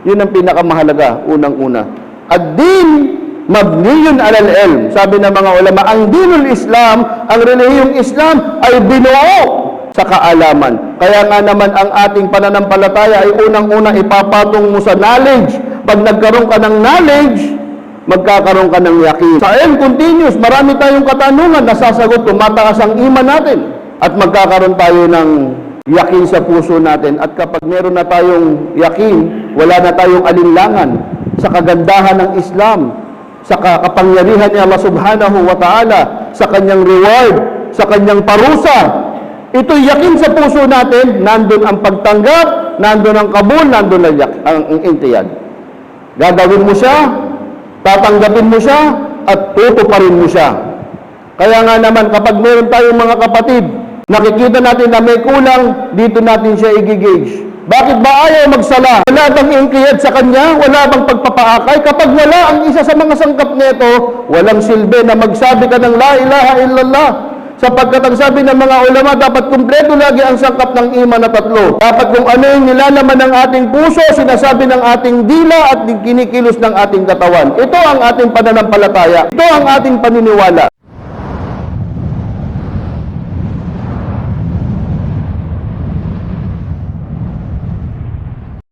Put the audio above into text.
Yun ang pinakamahalaga, unang-una. Ad-din mabniyun alal ilm. Sabi ng mga ulama, ang dinul Islam, ang relihiyong Islam ay binuo sa kaalaman. Kaya nga naman ang ating pananampalataya ay unang-una ipapatong mo sa knowledge. Pag nagkaroon ka ng knowledge, magkakaroon ka ng yakin. Sa ilm continuous, marami tayong katanungan, nasasagot, tumataas ang iman natin. At magkakaroon tayo ng yakin sa puso natin. At kapag meron na tayong yakin, wala na tayong alinlangan sa kagandahan ng Islam, sa kapangyarihan ni Allah subhanahu wa ta'ala, sa kanyang reward, sa kanyang parusa. Ito'y yakin sa puso natin, nandun ang pagtanggap, nandun ang kabul, nandun ang intiyad. Gagawin mo siya, tatanggapin mo siya, at tutuparin mo siya. Kaya nga naman, kapag meron tayong mga kapatid, nakikita natin na may kulang, dito natin siya i-gauge. Bakit ba ayaw magsala? Wala bang ingkiyad sa kanya? Wala bang pagpapaakay? Kapag wala ang isa sa mga sangkap nito, walang silbi na magsabi ka ng la ilaha illallah. Sapagkat ang sabi ng mga ulama, dapat kumpleto lagi ang sangkap ng iman na tatlo. Dapat kung ano yung nilalaman ng ating puso, sinasabi ng ating dila at kinikilos ng ating katawan. Ito ang ating pananampalataya. Ito ang ating paniniwala.